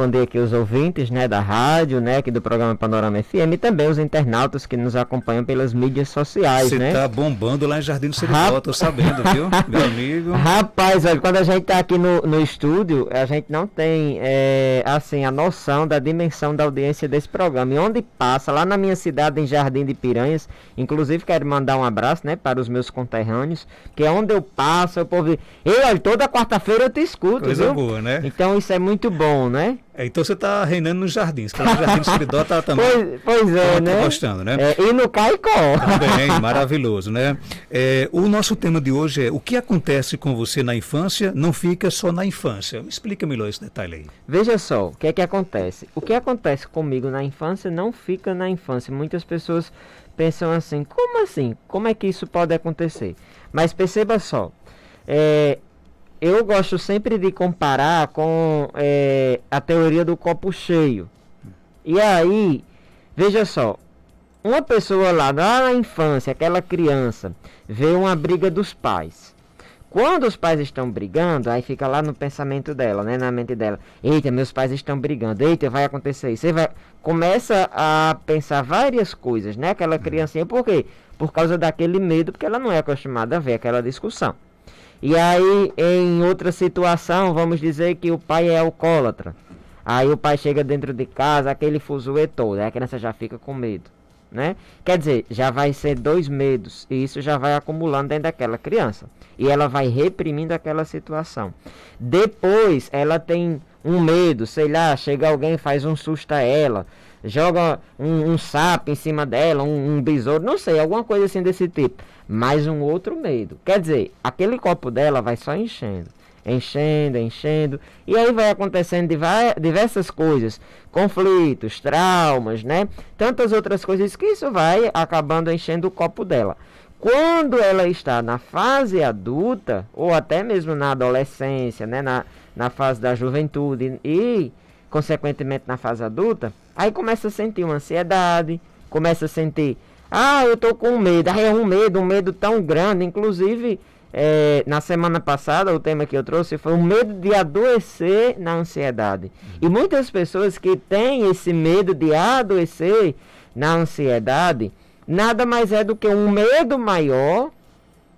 bom dia aqui os ouvintes, né, da rádio, né, aqui do programa Panorama FM, e também os internautas que nos acompanham pelas mídias sociais, Você né? tá bombando lá em Jardim do Serigó, tô sabendo, viu, meu amigo? Rapaz, olha, quando a gente tá aqui no estúdio, a gente não tem, assim, a noção da dimensão da audiência desse programa. E onde passa, lá na minha cidade, em Jardim de Piranhas, inclusive quero mandar um abraço, né, para os meus conterrâneos, que é onde eu passo, o povo... olha, toda quarta-feira eu te escuto, Coisa viu? boa, né? Então isso é muito bom, né? Então você tá reinando nos jardins, que lá no Jardim do Seridó tá também. Pois é, tô né? gostando, né? E no Caicó. Também, maravilhoso, né? O nosso tema de hoje é: o que acontece com você na infância não fica só na infância. Explica melhor esse detalhe aí. Veja só, o que é que acontece? O que acontece comigo na infância não fica na infância. Muitas pessoas pensam assim, como assim? Como é que isso pode acontecer? Mas perceba só, eu gosto sempre de comparar com a teoria do copo cheio. E aí, veja só, uma pessoa lá na infância, aquela criança, vê uma briga dos pais. Quando os pais estão brigando, aí fica lá no pensamento dela, né, na mente dela. Eita, meus pais estão brigando, eita, vai acontecer isso. Começa a pensar várias coisas, né, aquela criancinha. Por quê? Por causa daquele medo, porque ela não é acostumada a ver aquela discussão. E aí, em outra situação, vamos dizer que o pai é alcoólatra. Aí o pai chega dentro de casa, aquele fuzuê todo, aí a criança já fica com medo, né? Quer dizer, já vai ser 2 medos, e isso já vai acumulando dentro daquela criança. E ela vai reprimindo aquela situação. Depois, ela tem um medo, sei lá, chega alguém, faz um susto a ela, joga um sapo em cima dela, um besouro, não sei, alguma coisa assim desse tipo. Mais um outro medo. Quer dizer, aquele copo dela vai só enchendo, e aí vai acontecendo diversas coisas, conflitos, traumas, né? Tantas outras coisas que isso vai acabando enchendo o copo dela. Quando ela está na fase adulta, ou até mesmo na adolescência, né? Na fase da juventude e, consequentemente, na fase adulta, aí começa a sentir uma ansiedade, começa a sentir, eu tô com medo, é um medo tão grande, inclusive... na semana passada o tema que eu trouxe foi o medo de adoecer na ansiedade. E muitas pessoas que têm esse medo de adoecer na ansiedade, nada mais é do que um medo maior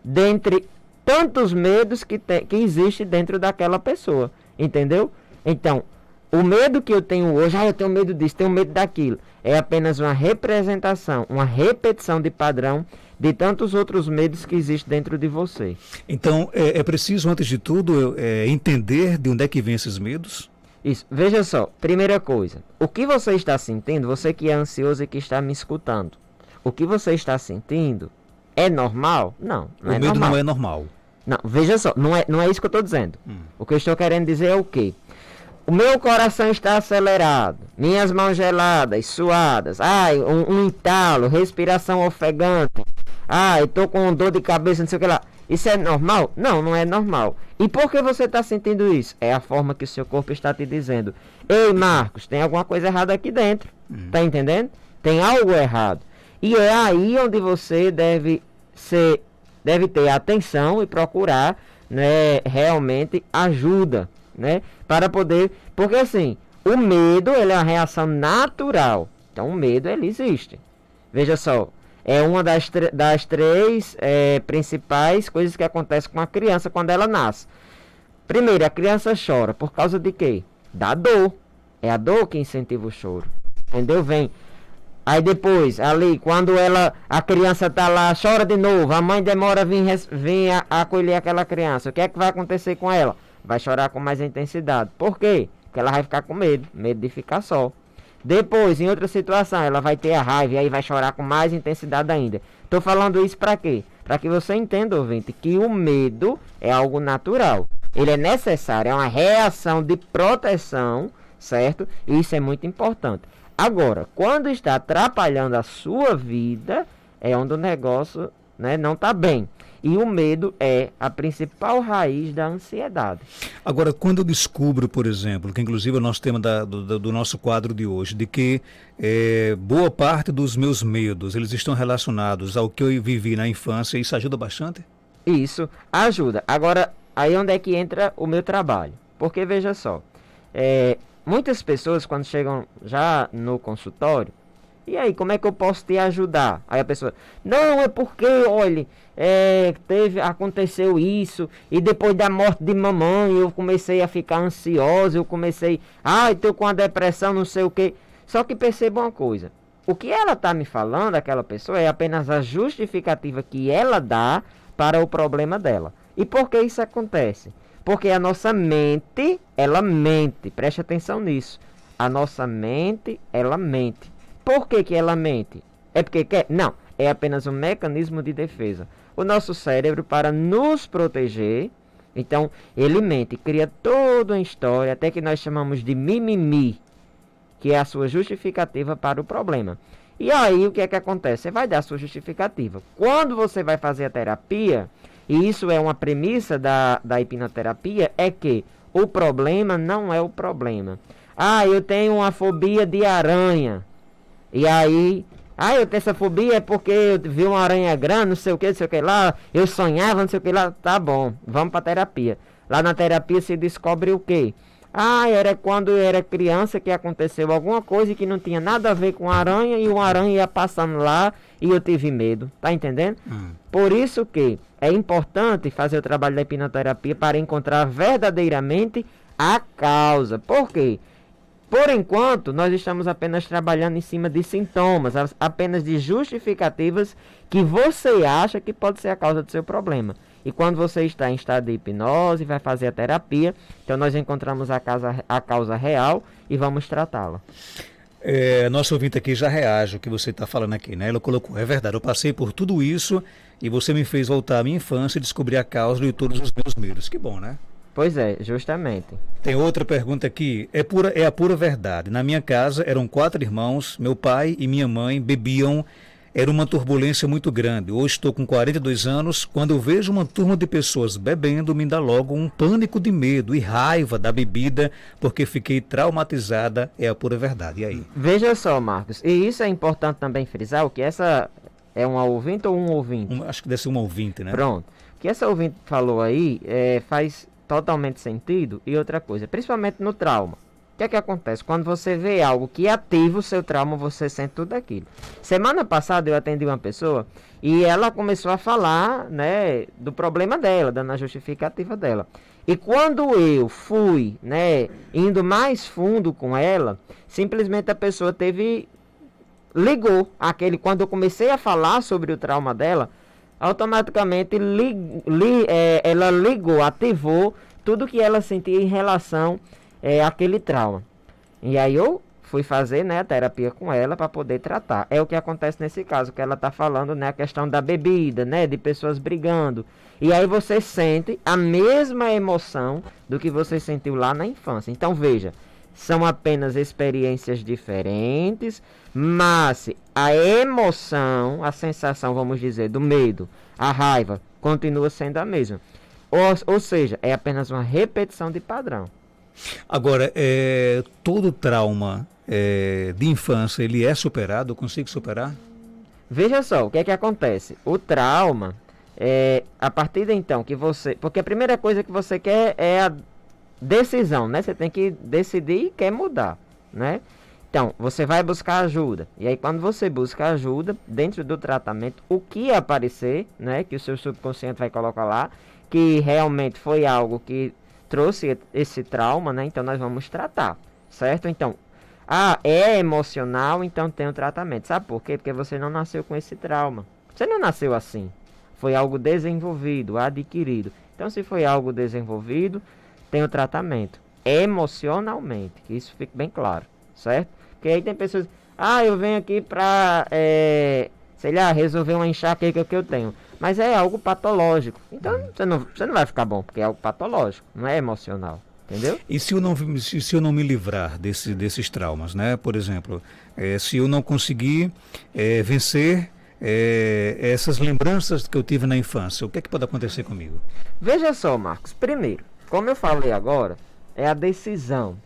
dentre tantos medos que existe dentro daquela pessoa, entendeu? Então, o medo que eu tenho hoje, eu tenho medo disso, tenho medo daquilo, é apenas uma representação, uma repetição de padrão de tantos outros medos que existem dentro de você. Então, é preciso, antes de tudo, entender de onde é que vem esses medos? Isso. Veja só, primeira coisa, o que você está sentindo, você que é ansioso e que está me escutando, o que você está sentindo é normal? Não, não é normal. O medo não é normal. Não, veja só, não é isso que eu estou dizendo. O que eu estou querendo dizer é o quê? O meu coração está acelerado, minhas mãos geladas, suadas, um entalo, respiração ofegante, eu tô com dor de cabeça, não sei o que lá. Isso é normal? Não, não é normal. E por que você está sentindo isso? É a forma que o seu corpo está te dizendo. Ei, Marcos, tem alguma coisa errada aqui dentro. Tá entendendo? Tem algo errado. E é aí onde você deve ter atenção e procurar, né, realmente ajuda, né? Para poder... Porque assim, o medo, ele é uma reação natural. Então o medo, ele existe. Veja só. É uma das três principais coisas que acontecem com a criança quando ela nasce. Primeiro, a criança chora. Por causa de quê? Da dor. É a dor que incentiva o choro. Entendeu? Aí depois, ali, quando a criança tá lá, chora de novo. A mãe demora a vir acolher aquela criança. O que é que vai acontecer com ela? Vai chorar com mais intensidade. Por quê? Porque ela vai ficar com medo. Medo de ficar só. Depois, em outra situação, ela vai ter a raiva e aí vai chorar com mais intensidade ainda. Estou falando isso para quê? Para que você entenda, ouvinte, que o medo é algo natural. Ele é necessário, é uma reação de proteção, certo? E isso é muito importante. Agora, quando está atrapalhando a sua vida, é onde o negócio, né, não está bem. E o medo é a principal raiz da ansiedade. Agora, quando eu descubro, por exemplo, que inclusive é o nosso tema do nosso quadro de hoje, de que boa parte dos meus medos, eles estão relacionados ao que eu vivi na infância, isso ajuda bastante? Isso, ajuda. Agora, aí onde é que entra o meu trabalho? Porque, veja só, muitas pessoas quando chegam já no consultório, e aí, como é que eu posso te ajudar? Aí a pessoa, não, é porque, olha, aconteceu isso, e depois da morte de mamãe, eu comecei a ficar ansiosa, tô com a depressão, não sei o quê. Só que perceba uma coisa, o que ela está me falando, aquela pessoa, é apenas a justificativa que ela dá para o problema dela. E por que isso acontece? Porque a nossa mente, ela mente, preste atenção nisso. A nossa mente, ela mente. Por que ela mente? É porque quer? Não, é apenas um mecanismo de defesa. O nosso cérebro, para nos proteger, então ele mente, cria toda uma história, até que nós chamamos de mimimi, que é a sua justificativa para o problema. E aí o que é que acontece? Você vai dar a sua justificativa. Quando você vai fazer a terapia, e isso é uma premissa da hipnoterapia, é que o problema não é o problema. Ah, eu tenho uma fobia de aranha. E aí, eu tenho essa fobia é porque eu vi uma aranha grande, não sei o que lá, eu sonhava, não sei o que lá, tá bom, vamos pra terapia. Lá na terapia se descobre o quê? Era quando eu era criança que aconteceu alguma coisa que não tinha nada a ver com a aranha e uma aranha ia passando lá e eu tive medo, tá entendendo? Por isso que é importante fazer o trabalho da hipnoterapia para encontrar verdadeiramente a causa. Por quê? Por enquanto, nós estamos apenas trabalhando em cima de sintomas, apenas de justificativas que você acha que pode ser a causa do seu problema. E quando você está em estado de hipnose, vai fazer a terapia, então nós encontramos a causa real e vamos tratá-la. Nosso ouvinte aqui já reage ao que você está falando aqui, né? Ela colocou, é verdade, eu passei por tudo isso e você me fez voltar à minha infância e descobrir a causa de todos os meus medos. Que bom, né? Pois é, justamente. Tem outra pergunta aqui. É a pura verdade. Na minha casa eram 4 irmãos, meu pai e minha mãe bebiam. Era uma turbulência muito grande. Hoje estou com 42 anos. Quando eu vejo uma turma de pessoas bebendo, me dá logo um pânico de medo e raiva da bebida, porque fiquei traumatizada. É a pura verdade. E aí? Veja só, Marcos. E isso é importante também frisar, o que essa é uma ouvinte ou um ouvinte? Acho que deve ser um ouvinte, né? Pronto. O que essa ouvinte falou aí faz totalmente sentido. E outra coisa, principalmente no trauma. O que é que acontece? Quando você vê algo que ativa o seu trauma, você sente tudo aquilo. Semana passada eu atendi uma pessoa e ela começou a falar, né, do problema dela, dando a justificativa dela. E quando eu fui, né, indo mais fundo com ela, simplesmente a pessoa ligou quando eu comecei a falar sobre o trauma dela, automaticamente ela ligou, ativou tudo que ela sentia em relação àquele trauma. E aí eu fui fazer, né, a terapia com ela para poder tratar. É o que acontece nesse caso, que ela está falando, né, a questão da bebida, né, de pessoas brigando. E aí você sente a mesma emoção do que você sentiu lá na infância. Então veja, são apenas experiências diferentes, mas a emoção, a sensação, vamos dizer, do medo, a raiva, continua sendo a mesma. Ou seja, é apenas uma repetição de padrão. Agora, todo trauma de infância, ele é superado? Eu consigo superar? Veja só, o que é que acontece? O trauma, a partir de então que você... Porque a primeira coisa que você quer é a decisão, né? Você tem que decidir e quer mudar, né? Então, você vai buscar ajuda. E aí, quando você busca ajuda, dentro do tratamento, o que aparecer, né? Que o seu subconsciente vai colocar lá, que realmente foi algo que trouxe esse trauma, né? Então, nós vamos tratar, certo? Então, é emocional, então tem um tratamento. Sabe por quê? Porque você não nasceu com esse trauma. Você não nasceu assim. Foi algo desenvolvido, adquirido. Então, se foi algo desenvolvido, tem o tratamento emocionalmente, que isso fique bem claro, certo? Porque aí tem pessoas, eu venho aqui para, resolver uma enxaqueca que eu tenho, mas é algo patológico, então você não vai ficar bom, porque é algo patológico, não é emocional, entendeu? E se eu não me livrar desses traumas, né? Por exemplo, se eu não conseguir vencer essas lembranças que eu tive na infância, o que é que pode acontecer comigo? Veja só, Marcos, primeiro, como eu falei agora, é a decisão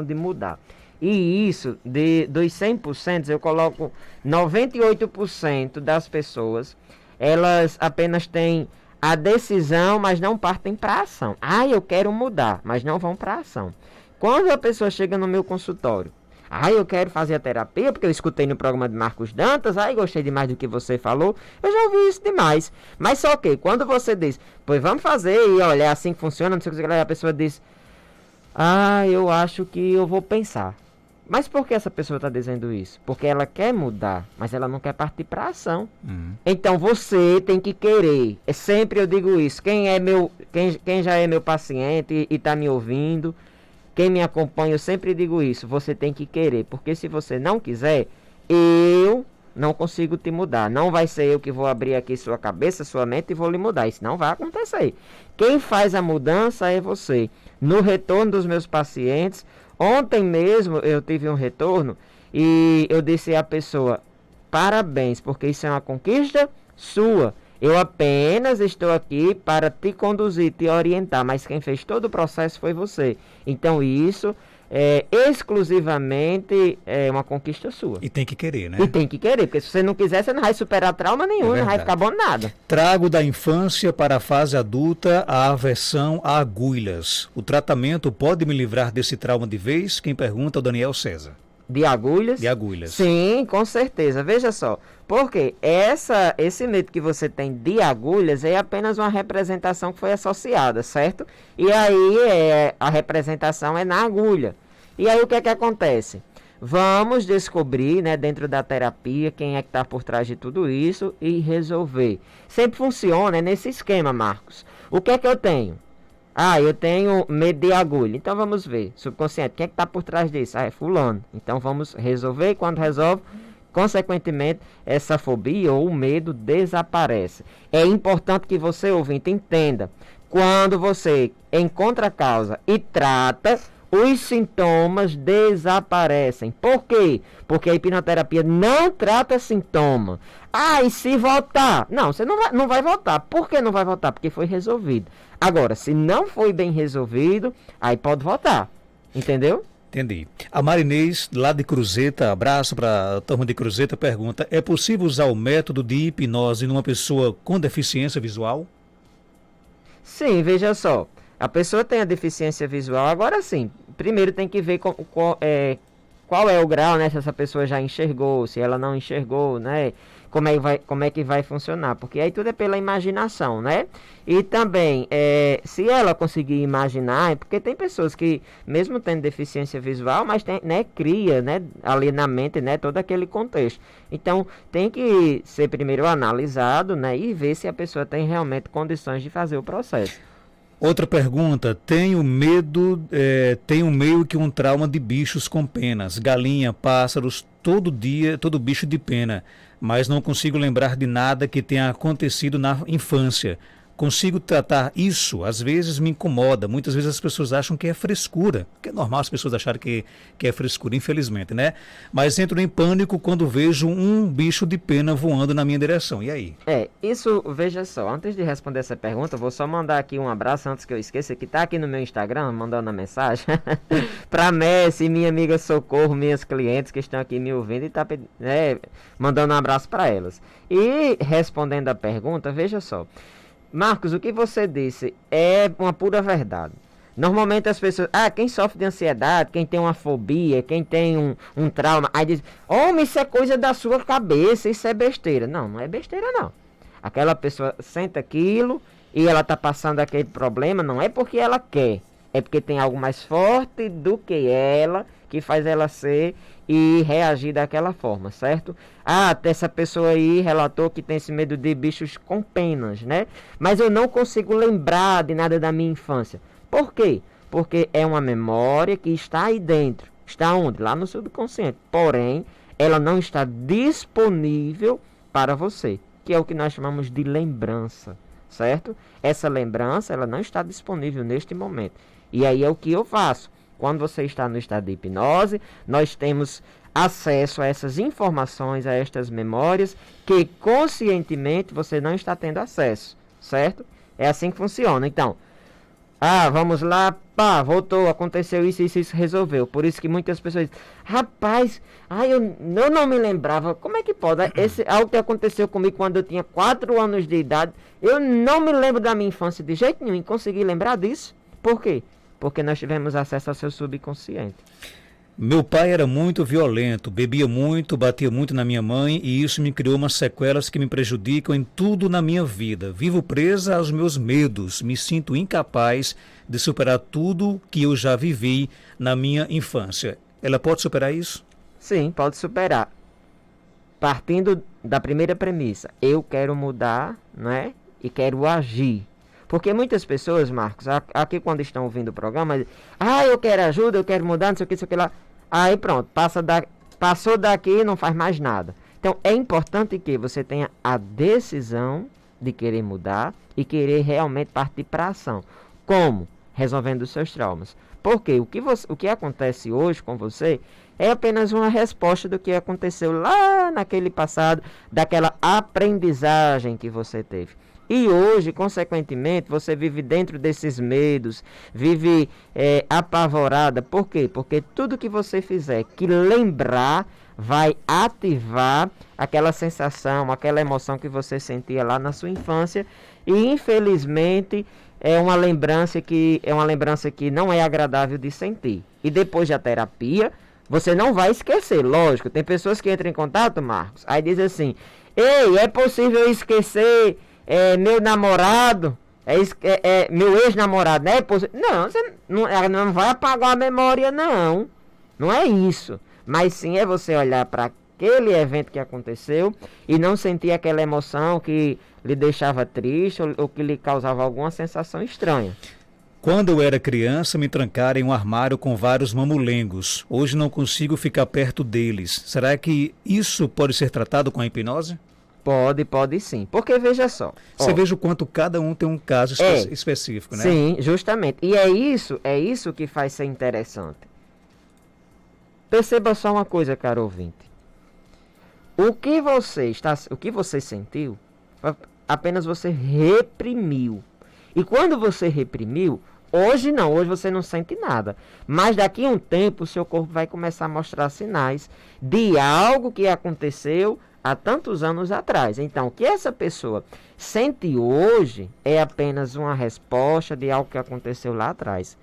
de mudar. E isso, dos 100%, eu coloco 98% das pessoas, elas apenas têm a decisão, mas não partem para a ação. Eu quero mudar, mas não vão para a ação. Quando a pessoa chega no meu consultório, eu quero fazer a terapia porque eu escutei no programa de Marcos Dantas, gostei demais do que você falou, eu já ouvi isso demais. Mas só que quando você diz, pois vamos fazer, e olha, é assim que funciona, não sei o que, a pessoa diz, eu acho que eu vou pensar. Mas por que essa pessoa está dizendo isso? Porque ela quer mudar, mas ela não quer partir para a ação. Então você tem que querer. Sempre eu digo isso. Quem já é meu paciente e está me ouvindo, quem me acompanha, eu sempre digo isso. Você tem que querer. Porque se você não quiser, eu não consigo te mudar. Não vai ser eu que vou abrir aqui sua cabeça, sua mente e vou lhe mudar. Isso não vai acontecer. Quem faz a mudança é você. No retorno dos meus pacientes, ontem mesmo eu tive um retorno e eu disse à pessoa, parabéns, porque isso é uma conquista sua. Eu apenas estou aqui para te conduzir, te orientar, mas quem fez todo o processo foi você. Então isso é exclusivamente uma conquista sua. E tem que querer, né? E tem que querer, porque se você não quiser, você não vai superar trauma nenhum, não vai ficar bom nada. Trago da infância para a fase adulta a aversão a agulhas. O tratamento pode me livrar desse trauma de vez? Quem pergunta é o Daniel César. De agulhas? De agulhas. Sim, com certeza. Veja só, porque esse medo que você tem de agulhas é apenas uma representação que foi associada, certo? E aí a representação é na agulha. E aí o que é que acontece? Vamos descobrir, né, dentro da terapia, quem é que está por trás de tudo isso e resolver. Sempre funciona nesse esquema, Marcos. O que é que eu tenho? Eu tenho medo de agulha. Então vamos ver. Subconsciente, quem é que está por trás disso? É fulano. Então vamos resolver. E quando resolve, consequentemente, essa fobia ou o medo desaparece. É importante que você, ouvinte, entenda. Quando você encontra a causa e trata, os sintomas desaparecem. Por quê? Porque a hipnoterapia não trata sintoma. E se voltar? Não, você não vai voltar. Por que não vai voltar? Porque foi resolvido. Agora, se não foi bem resolvido, aí pode voltar. Entendeu? Entendi. A Marinês, lá de Cruzeta, abraço para a turma de Cruzeta, pergunta, é possível usar o método de hipnose numa pessoa com deficiência visual? Sim, veja só. A pessoa tem a deficiência visual, agora sim. Primeiro tem que ver qual é o grau, né? Se essa pessoa já enxergou, se ela não enxergou, né? Como é que vai funcionar? Porque aí tudo é pela imaginação, né? E também, se ela conseguir imaginar, porque tem pessoas que, mesmo tendo deficiência visual, mas cria, né, ali na mente, né, todo aquele contexto. Então, tem que ser primeiro analisado, né, e ver se a pessoa tem realmente condições de fazer o processo. Outra pergunta, tenho meio que um trauma de bichos com penas, galinha, pássaros, todo bicho de pena, mas não consigo lembrar de nada que tenha acontecido na infância. Consigo tratar isso? Às vezes me incomoda, muitas vezes as pessoas acham que é frescura, que é normal as pessoas acharem que é frescura, infelizmente, né? Mas entro em pânico quando vejo um bicho de pena voando na minha direção, e aí? Isso, veja só, antes de responder essa pergunta, vou só mandar aqui um abraço antes que eu esqueça, que tá aqui no meu Instagram, mandando a mensagem, pra Messi, minha amiga Socorro, minhas clientes que estão aqui me ouvindo e tá mandando um abraço para elas. E respondendo a pergunta, veja só, Marcos, o que você disse é uma pura verdade. Normalmente as pessoas, quem sofre de ansiedade, quem tem uma fobia, quem tem um trauma, aí diz, isso é coisa da sua cabeça, isso é besteira. Não, não é besteira não. Aquela pessoa sente aquilo e ela está passando aquele problema, não é porque ela quer, é porque tem algo mais forte do que ela, que faz ela ser e reagir daquela forma, certo? Essa pessoa aí relatou que tem esse medo de bichos com penas, né? Mas eu não consigo lembrar de nada da minha infância. Por quê? Porque é uma memória que está aí dentro. Está onde? Lá no subconsciente. Porém, ela não está disponível para você, que é o que nós chamamos de lembrança, certo? Essa lembrança, ela não está disponível neste momento. E aí é o que eu faço. Quando você está no estado de hipnose, nós temos acesso a essas informações, a estas memórias, que conscientemente você não está tendo acesso, certo? É assim que funciona. Então, vamos lá, voltou, aconteceu isso, resolveu. Por isso que muitas pessoas dizem, rapaz, eu não me lembrava, como é que pode? Algo que aconteceu comigo quando eu tinha 4 anos de idade, eu não me lembro da minha infância de jeito nenhum, e consegui lembrar disso. Por quê? porque nós tivemos acesso ao seu subconsciente. Meu pai era muito violento, bebia muito, batia muito na minha mãe e isso me criou umas sequelas que me prejudicam em tudo na minha vida. Vivo presa aos meus medos, me sinto incapaz de superar tudo que eu já vivi na minha infância. Ela pode superar isso? Sim, pode superar. Partindo da primeira premissa, eu quero mudar, né? E quero agir. Porque muitas pessoas, Marcos, aqui quando estão ouvindo o programa, eu quero ajuda, eu quero mudar, não sei o que lá. Aí pronto, passou daqui e não faz mais nada. Então é importante que você tenha a decisão de querer mudar e querer realmente partir para a ação. Como? Resolvendo os seus traumas. Porque o que acontece hoje com você é apenas uma resposta do que aconteceu lá naquele passado, daquela aprendizagem que você teve. E hoje, consequentemente, você vive dentro desses medos, vive apavorada. Por quê? Porque tudo que você fizer que lembrar vai ativar aquela sensação, aquela emoção que você sentia lá na sua infância. E, infelizmente, é uma lembrança que não é agradável de sentir. E depois da terapia, você não vai esquecer. Lógico, tem pessoas que entram em contato, Marcos, aí dizem assim, ei, é possível esquecer... meu namorado, meu ex-namorado, né? Não, você não vai apagar a memória, não. Não é isso. Mas sim é você olhar para aquele evento que aconteceu e não sentir aquela emoção que lhe deixava triste ou que lhe causava alguma sensação estranha. Quando eu era criança, me trancaram em um armário com vários mamulengos. Hoje não consigo ficar perto deles. Será que isso pode ser tratado com a hipnose? Pode sim. Porque veja só. Você veja o quanto cada um tem um caso específico, né? Sim, justamente. E é isso que faz ser interessante. Perceba só uma coisa, caro ouvinte. O que você sentiu, apenas você reprimiu. E quando você reprimiu, hoje você não sente nada. Mas daqui a um tempo, o seu corpo vai começar a mostrar sinais de algo que aconteceu há tantos anos atrás. Então, o que essa pessoa sente hoje é apenas uma resposta de algo que aconteceu lá atrás.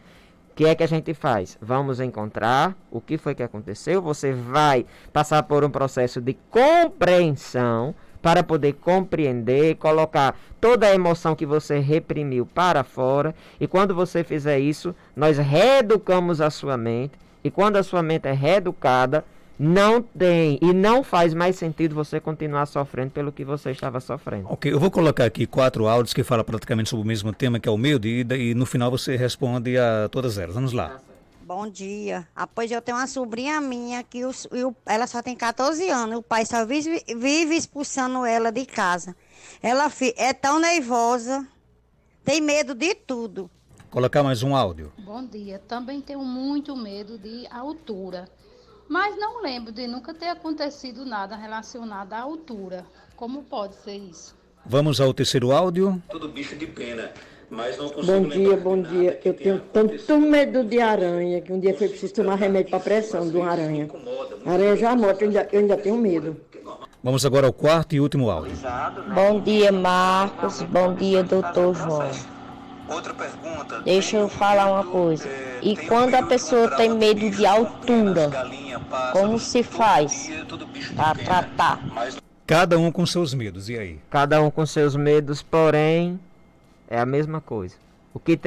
O que é que a gente faz? Vamos encontrar o que foi que aconteceu. Você vai passar por um processo de compreensão para poder compreender, colocar toda a emoção que você reprimiu para fora. E quando você fizer isso, nós reeducamos a sua mente. E quando a sua mente é reeducada, não tem e não faz mais sentido você continuar sofrendo pelo que você estava sofrendo. Ok, eu vou colocar aqui 4 áudios que falam praticamente sobre o mesmo tema, que é o medo, e no final você responde a todas elas. Vamos lá. Bom dia. Pois eu tenho uma sobrinha minha que ela só tem 14 anos. O pai só vive expulsando ela de casa. Ela é tão nervosa, tem medo de tudo. Colocar mais um áudio. Bom dia. Também tenho muito medo de altura. Mas não lembro de nunca ter acontecido nada relacionado à altura. Como pode ser isso? Vamos ao terceiro áudio. Tudo bicho de pena, mas não consigo Bom dia. Eu tenho tanto medo de aranha que um dia foi preciso tomar remédio para pressão de uma aranha. A aranha já morta, eu ainda tenho medo. Vamos agora ao quarto e último áudio. Bom dia, Marcos. Bom dia, doutor João. Outra pergunta. Deixa eu falar uma coisa. E quando a pessoa tem medo de altura, como se faz para tratar? Cada um com seus medos, e aí? Cada um com seus medos, porém, é a mesma coisa. O que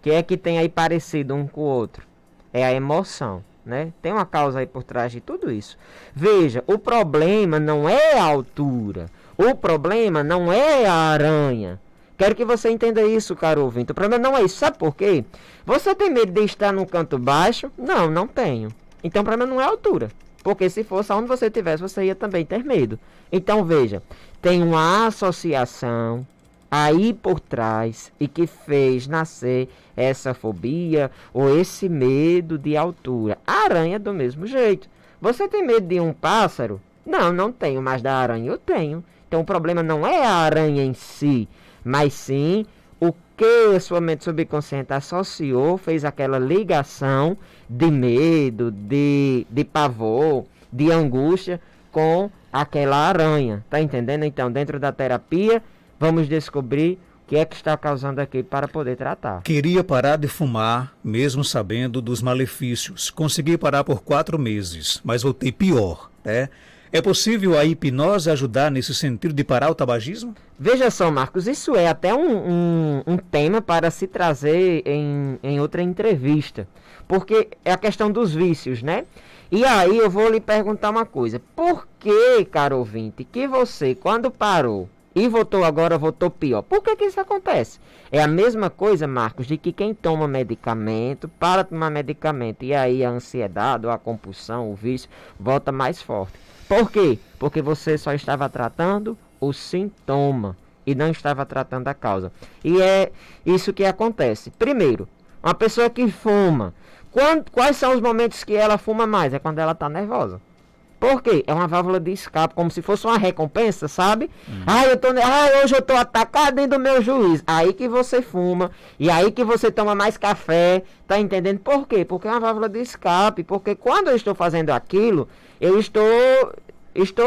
é que tem aí parecido um com o outro? É a emoção, né? Tem uma causa aí por trás de tudo isso. Veja, o problema não é a altura. O problema não é a aranha. Quero que você entenda isso, caro ouvinte. O problema não é isso. Sabe por quê? Você tem medo de estar num canto baixo? Não tenho. Então o problema não é a altura. Porque se fosse onde você estivesse, você ia também ter medo. Então veja, tem uma associação aí por trás e que fez nascer essa fobia ou esse medo de altura. A aranha é do mesmo jeito. Você tem medo de um pássaro? Não tenho, mas da aranha eu tenho. Então o problema não é a aranha em si, mas sim o que a sua mente subconsciente associou, fez aquela ligação de medo, de pavor, de angústia com aquela aranha. Tá entendendo? Então, dentro da terapia, vamos descobrir o que é que está causando aqui para poder tratar. Queria parar de fumar, mesmo sabendo dos malefícios. Consegui parar por 4 meses, mas voltei pior, né? É possível a hipnose ajudar nesse sentido de parar o tabagismo? Veja só, Marcos, isso é até um tema para se trazer em outra entrevista, porque é a questão dos vícios, né? E aí eu vou lhe perguntar uma coisa, por que, caro ouvinte, que você, quando parou e voltou agora, voltou pior? Por que isso acontece? É a mesma coisa, Marcos, de que quem toma medicamento, para tomar medicamento, e aí a ansiedade, ou a compulsão, o vício, volta mais forte. Por quê? Porque você só estava tratando o sintoma e não estava tratando a causa. E é isso que acontece. Primeiro, uma pessoa que fuma, quais são os momentos que ela fuma mais? É quando ela está nervosa. Por quê? É uma válvula de escape, como se fosse uma recompensa, sabe? Hoje eu estou atacado dentro do meu juízo. Aí que você fuma, e aí que você toma mais café, tá entendendo? Por quê? Porque é uma válvula de escape, porque quando eu estou fazendo aquilo, eu estou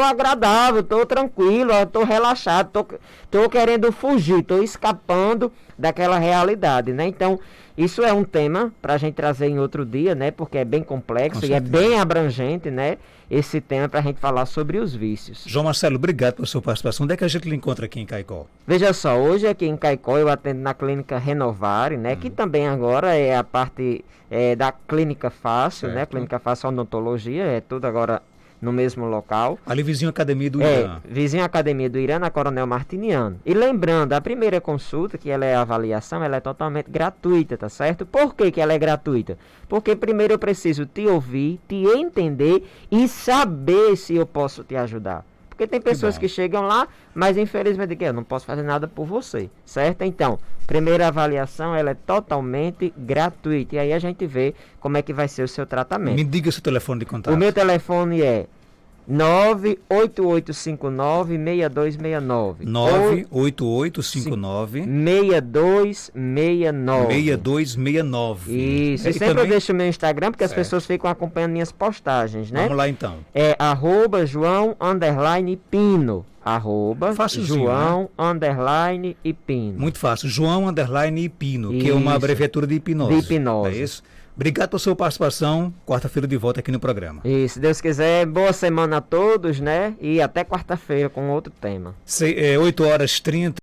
agradável, estou tranquilo, estou relaxado, estou querendo fugir, estou escapando daquela realidade, né? Então, isso é um tema para a gente trazer em outro dia, né? Porque é bem complexo e é bem abrangente, né? Esse tema para a gente falar sobre os vícios. João Marcelo, obrigado pela sua participação. Onde é que a gente lhe encontra aqui em Caicó? Veja só, hoje aqui em Caicó eu atendo na Clínica Renovare, né? Que também agora é a parte da Clínica Fácil, né? Clínica Fácil Odontologia, é tudo agora no mesmo local. Ali vizinho à Academia do Irã. Vizinho à Academia do Irã, na Coronel Martiniano. E lembrando, a primeira consulta, que ela é a avaliação, ela é totalmente gratuita, tá certo? Por que ela é gratuita? Porque primeiro eu preciso te ouvir, te entender e saber se eu posso te ajudar. Porque tem pessoas que chegam lá, mas infelizmente eu não posso fazer nada por você, certo? Então, primeira avaliação, ela é totalmente gratuita. E aí a gente vê como é que vai ser o seu tratamento. Me diga o seu telefone de contato. O meu telefone é 98859-6269. 98859 6269. Isso. E sempre também... eu deixo o meu Instagram, porque as pessoas ficam acompanhando minhas postagens, né? Vamos lá então. É @João_Pino. @João_Pino. Muito fácil. João_Pino, que é uma abreviatura de hipnose. De hipnose. É isso? Obrigado pela sua participação. Quarta-feira de volta aqui no programa. E se Deus quiser, boa semana a todos, né? E até quarta-feira com outro tema. 8h30.